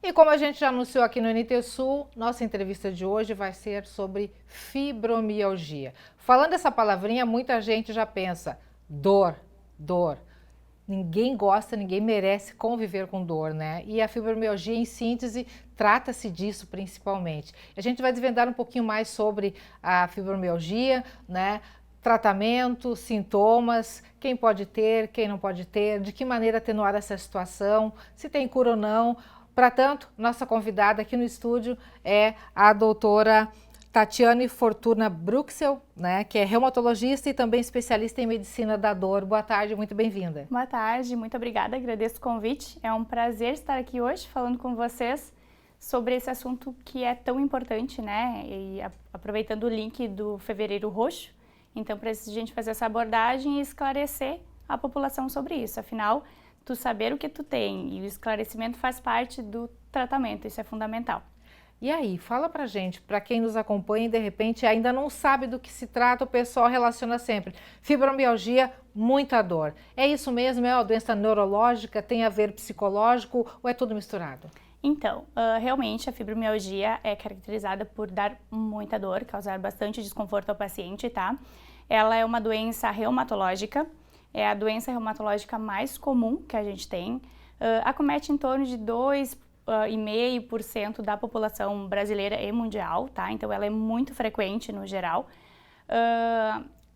E como a gente já anunciou aqui no NT Sul, nossa entrevista de hoje vai ser sobre fibromialgia. Falando essa palavrinha, muita gente já pensa dor, dor. Ninguém gosta, ninguém merece conviver com dor, né? E a fibromialgia, em síntese, trata-se disso principalmente. A gente vai desvendar um pouquinho mais sobre a fibromialgia, né? Tratamento, sintomas, quem pode ter, quem não pode ter, de que maneira atenuar essa situação, se tem cura ou não. Para tanto, nossa convidada aqui no estúdio é a doutora Tatiane Fortuna Bruxel, né, que é reumatologista e também especialista em medicina da dor. Boa tarde, muito bem-vinda. Boa tarde, muito obrigada, agradeço o convite. É um prazer estar aqui hoje falando com vocês sobre esse assunto que é tão importante, né? E aproveitando o link do Fevereiro Roxo, então para a gente fazer essa abordagem e esclarecer a população sobre isso. Afinal, tu saber o que tu tem e o esclarecimento faz parte do tratamento, isso é fundamental. E aí, fala pra gente, para quem nos acompanha e de repente ainda não sabe do que se trata, o pessoal relaciona sempre fibromialgia, muita dor. É isso mesmo? É uma doença neurológica? Tem a ver psicológico ou é tudo misturado? Então, realmente a fibromialgia é caracterizada por dar muita dor, causar bastante desconforto ao paciente, tá? Ela é uma doença reumatológica, é a doença reumatológica mais comum que a gente tem, acomete em torno de 2,5% da população brasileira e mundial, tá? Então ela é muito frequente no geral.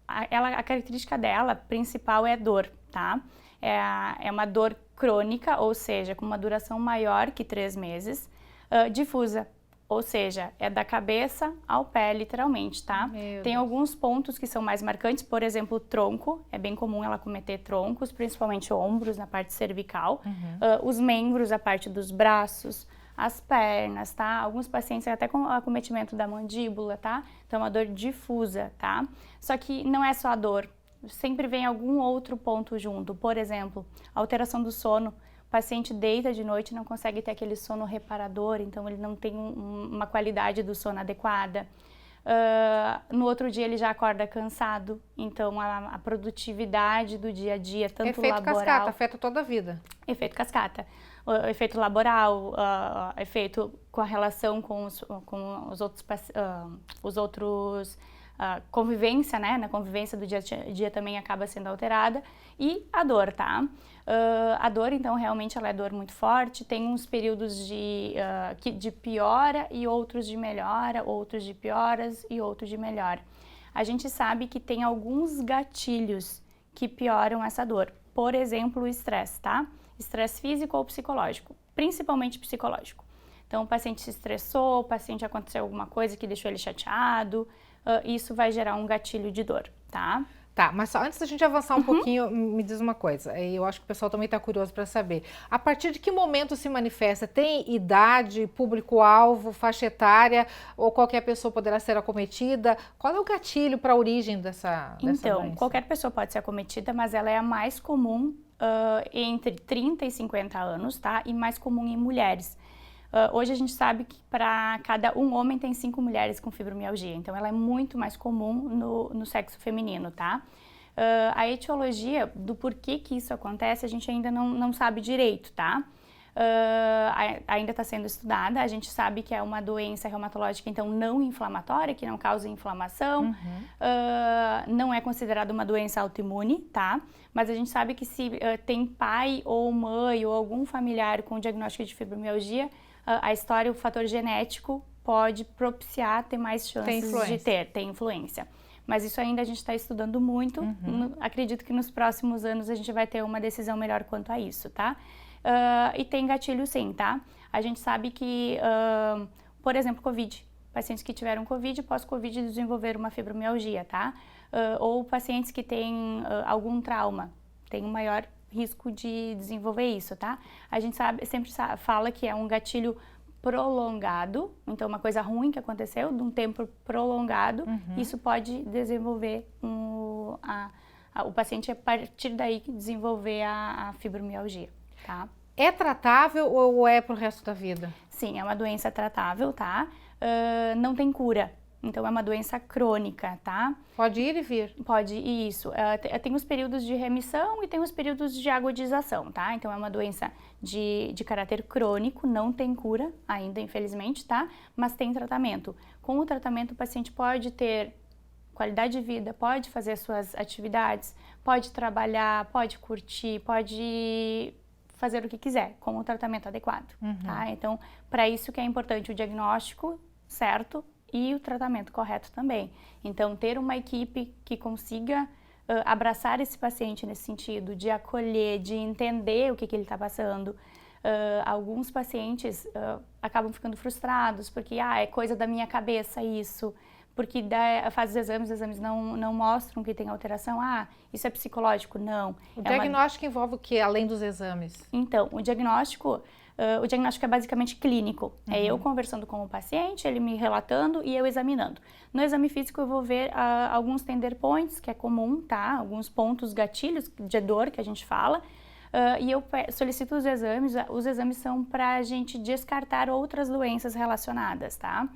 A característica dela principal é dor, tá? É uma dor crônica, ou seja, com uma duração maior que 3 meses, difusa, ou seja, é da cabeça ao pé, literalmente, tá? Tem alguns pontos que são mais marcantes, por exemplo, o tronco, é bem comum ela acometer troncos, principalmente ombros, na parte cervical, os membros, a parte dos braços, as pernas, tá? Alguns pacientes até com acometimento da mandíbula, tá? Então, é uma dor difusa, tá? Só que não é só a dor, sempre vem algum outro ponto junto, por exemplo, alteração do sono. O paciente deita de noite e não consegue ter aquele sono reparador, então ele não tem uma qualidade do sono adequada. No outro dia ele já acorda cansado, então a produtividade do dia a dia, tanto efeito laboral... cascata, afeta toda a vida. Efeito cascata. Efeito laboral, efeito com a relação com os outros convivência, né? Na convivência do dia a dia também acaba sendo alterada. E a dor, tá? A dor, então, realmente ela é dor muito forte, tem uns períodos de piora e outros de melhora, outros de pioras e outros de melhora. A gente sabe que tem alguns gatilhos que pioram essa dor. Por exemplo, o estresse, tá? Estresse físico ou psicológico, principalmente psicológico. Então, o paciente se estressou, o paciente aconteceu alguma coisa que deixou ele chateado, isso vai gerar um gatilho de dor, tá? Tá, mas só antes da gente avançar um pouquinho, me diz uma coisa, eu acho que o pessoal também está curioso para saber. A partir de que momento se manifesta? Tem idade, público-alvo, faixa etária, ou qualquer pessoa poderá ser acometida? Qual é o gatilho para a origem dessa doença? Então, qualquer pessoa pode ser acometida, mas ela é a mais comum entre 30 e 50 anos, tá? E mais comum em mulheres. Hoje a gente sabe que para cada um homem tem 5 mulheres com fibromialgia, então ela é muito mais comum no sexo feminino, tá? A etiologia do porquê que isso acontece a gente ainda não sabe direito, tá? Ainda está sendo estudada, a gente sabe que é uma doença reumatológica, então não inflamatória, que não causa inflamação, não é considerada uma doença autoimune, tá? Mas a gente sabe que se tem pai ou mãe ou algum familiar com diagnóstico de fibromialgia, a história, o fator genético pode propiciar ter mais chances de ter influência. Mas isso ainda a gente está estudando muito, acredito que nos próximos anos a gente vai ter uma decisão melhor quanto a isso, tá? E tem gatilho sim, tá? A gente sabe que, por exemplo, Covid. Pacientes que tiveram Covid, pós-Covid desenvolveram uma fibromialgia, tá? Ou pacientes que têm algum trauma, tem um maior risco de desenvolver isso, tá? A gente sempre fala que é um gatilho prolongado, então uma coisa ruim que aconteceu, de um tempo prolongado, isso pode desenvolver o paciente a partir daí desenvolver a fibromialgia, tá? É tratável ou é pro resto da vida? Sim, é uma doença tratável, tá? Não tem cura. Então, é uma doença crônica, tá? Pode ir e vir. Pode, isso. Tem os períodos de remissão e tem os períodos de agudização, tá? Então, é uma doença de caráter crônico, não tem cura ainda, infelizmente, tá? Mas tem tratamento. Com o tratamento, o paciente pode ter qualidade de vida, pode fazer as suas atividades, pode trabalhar, pode curtir, pode fazer o que quiser, com o tratamento adequado, tá? Então, para isso que é importante o diagnóstico certo e o tratamento correto também. Então, ter uma equipe que consiga abraçar esse paciente nesse sentido, de acolher, de entender o que ele está passando. Alguns pacientes acabam ficando frustrados, porque é coisa da minha cabeça isso, porque faz os exames não mostram que tem alteração. Isso é psicológico? Não. O diagnóstico envolve o quê, além dos exames? Então, o diagnóstico é basicamente clínico. É eu conversando com o paciente, ele me relatando e eu examinando. No exame físico eu vou ver alguns tender points, que é comum, tá? Alguns pontos gatilhos de dor que a gente fala. E eu solicito os exames. Os exames são para a gente descartar outras doenças relacionadas, tá?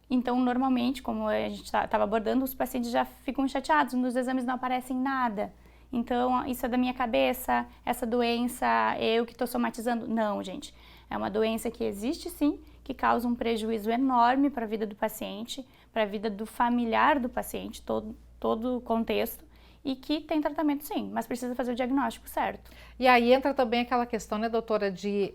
Então, normalmente, como a gente estava abordando, os pacientes já ficam chateados, nos exames não aparecem nada. Então, isso é da minha cabeça, essa doença, eu que estou somatizando. Não, gente, é uma doença que existe sim, que causa um prejuízo enorme para a vida do paciente, para a vida do familiar do paciente, todo o contexto, e que tem tratamento sim, mas precisa fazer o diagnóstico certo. E aí entra também aquela questão, né, doutora, de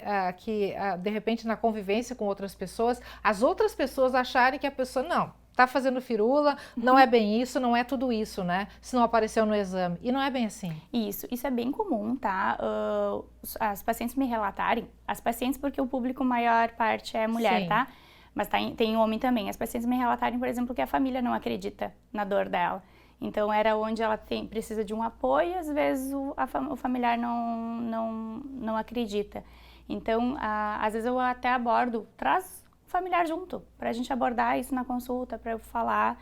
de repente na convivência com outras pessoas, as outras pessoas acharem que a pessoa não está fazendo firula, não é bem isso, não é tudo isso, né? Se não apareceu no exame. E não é bem assim. Isso é bem comum, tá? As pacientes me relatarem, as pacientes porque o público maior parte é mulher, sim, tá? Mas tem homem também. As pacientes me relatarem, por exemplo, que a família não acredita na dor dela. Então, era onde ela precisa de um apoio e às vezes o familiar não acredita. Então, às vezes eu até abordo, traz o familiar junto, para a gente abordar isso na consulta, para eu falar,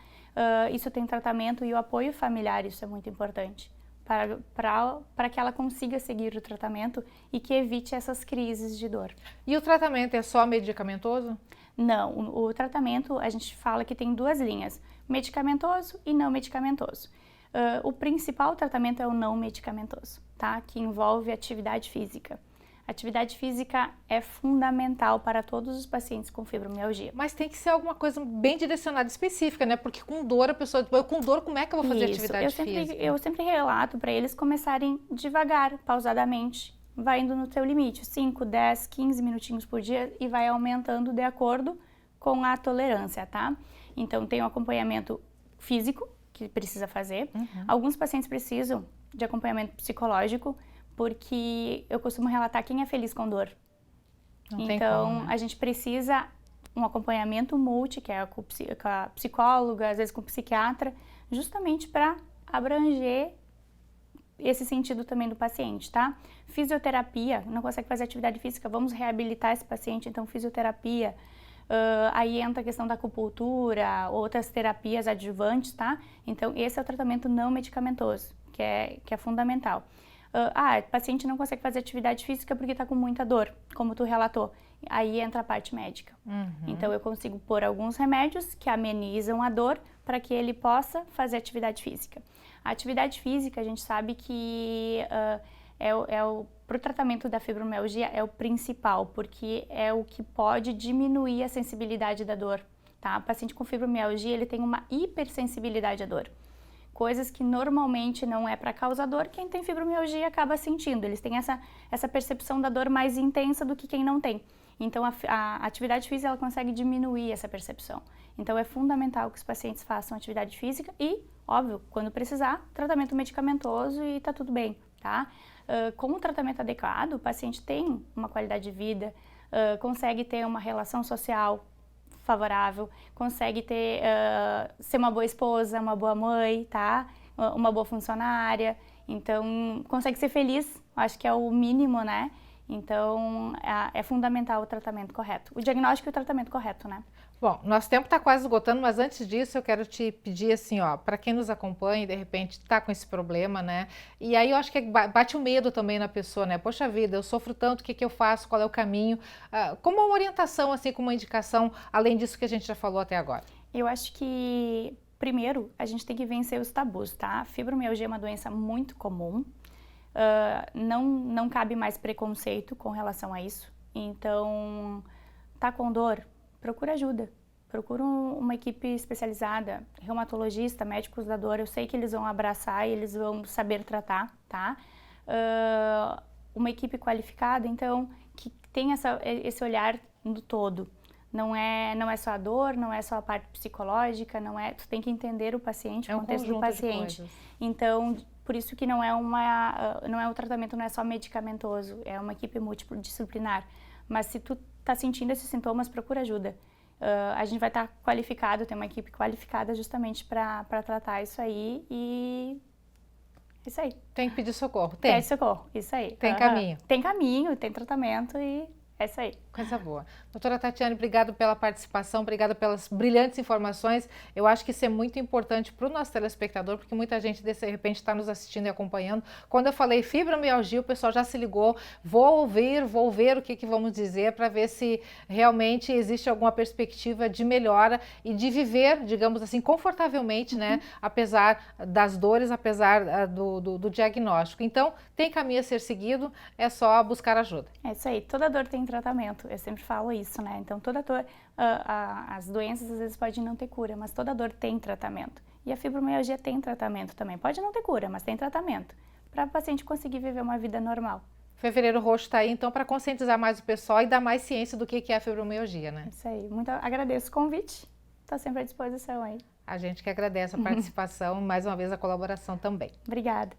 isso tem tratamento e o apoio familiar, isso é muito importante, para que ela consiga seguir o tratamento e que evite essas crises de dor. E o tratamento é só medicamentoso? Não, o tratamento a gente fala que tem duas linhas, medicamentoso e não medicamentoso. O principal tratamento é o não medicamentoso, tá? Que envolve atividade física. Atividade física é fundamental para todos os pacientes com fibromialgia. Mas tem que ser alguma coisa bem direcionada, específica, né? Porque com dor a pessoa, com dor como é que eu vou fazer atividade física? Eu sempre relato para eles começarem devagar, pausadamente. Vai indo no teu limite, 5, 10, 15 minutinhos por dia e vai aumentando de acordo com a tolerância, tá? Então, tem o acompanhamento físico que precisa fazer. Alguns pacientes precisam de acompanhamento psicológico, porque eu costumo relatar quem é feliz com dor. Então, a gente precisa um acompanhamento multi, que é com a psicóloga, às vezes com o psiquiatra, justamente para abranger esse sentido também do paciente, tá? Fisioterapia, não consegue fazer atividade física, vamos reabilitar esse paciente, então fisioterapia. Aí entra a questão da acupuntura, outras terapias adjuvantes, tá? Então, esse é o tratamento não medicamentoso, que é fundamental. O paciente não consegue fazer atividade física porque está com muita dor, como tu relatou. Aí entra a parte médica. Então, eu consigo pôr alguns remédios que amenizam a dor para que ele possa fazer atividade física. A atividade física, a gente sabe que para o tratamento da fibromialgia é o principal, porque é o que pode diminuir a sensibilidade da dor, tá? O paciente com fibromialgia, ele tem uma hipersensibilidade à dor. Coisas que normalmente não é para causar dor, quem tem fibromialgia acaba sentindo. Eles têm essa percepção da dor mais intensa do que quem não tem. Então, a atividade física, ela consegue diminuir essa percepção. Então, é fundamental que os pacientes façam atividade física e, óbvio, quando precisar, tratamento medicamentoso e tá tudo bem, tá? Com o tratamento adequado, o paciente tem uma qualidade de vida, consegue ter uma relação social favorável, consegue ser uma boa esposa, uma boa mãe, tá? Uma boa funcionária, então consegue ser feliz, acho que é o mínimo, né? Então, é fundamental o tratamento correto. O diagnóstico e o tratamento correto, né? Bom, nosso tempo está quase esgotando, mas antes disso eu quero te pedir assim, ó, para quem nos acompanha e de repente está com esse problema, né? E aí eu acho que bate o medo também na pessoa, né? Poxa vida, eu sofro tanto, o que que eu faço? Qual é o caminho? Como uma orientação, assim, como uma indicação, além disso que a gente já falou até agora? Eu acho que, primeiro, a gente tem que vencer os tabus, tá? Fibromialgia é uma doença muito comum, não cabe mais preconceito com relação a isso. Então, tá com dor? Procura ajuda. Procura uma equipe especializada, reumatologista, médicos da dor. Eu sei que eles vão abraçar e eles vão saber tratar, tá? Uma equipe qualificada, então, que tem esse olhar do todo. Não é só a dor, não é só a parte psicológica, tu tem que entender o paciente, o contexto do paciente. Então, por isso que não é o tratamento não é só medicamentoso, é uma equipe multidisciplinar. Mas se tu tá sentindo esses sintomas, procura ajuda. A gente vai estar qualificado, tem uma equipe qualificada justamente para tratar isso aí e isso aí. Tem que pedir socorro, tem. Pede socorro, isso aí. Tem caminho. Tem caminho, tem tratamento e é isso aí. Coisa boa. Doutora Tatiane, obrigado pela participação, obrigada pelas brilhantes informações. Eu acho que isso é muito importante para o nosso telespectador, porque muita gente, de repente, está nos assistindo e acompanhando. Quando eu falei fibromialgia, o pessoal já se ligou. Vou ver o que vamos dizer para ver se realmente existe alguma perspectiva de melhora e de viver, digamos assim, confortavelmente, né? Apesar das dores, apesar do diagnóstico. Então, tem caminho a ser seguido, é só buscar ajuda. É isso aí. Toda dor tem tratamento. Eu sempre falo isso, né? Então, toda dor, as doenças às vezes podem não ter cura, mas toda dor tem tratamento. E a fibromialgia tem tratamento também. Pode não ter cura, mas tem tratamento. Para o paciente conseguir viver uma vida normal. Fevereiro Roxo está aí, então, para conscientizar mais o pessoal e dar mais ciência do que é a fibromialgia, né? Isso aí. Muito agradeço o convite. Estou sempre à disposição aí. A gente que agradece a participação e mais uma vez a colaboração também. Obrigada.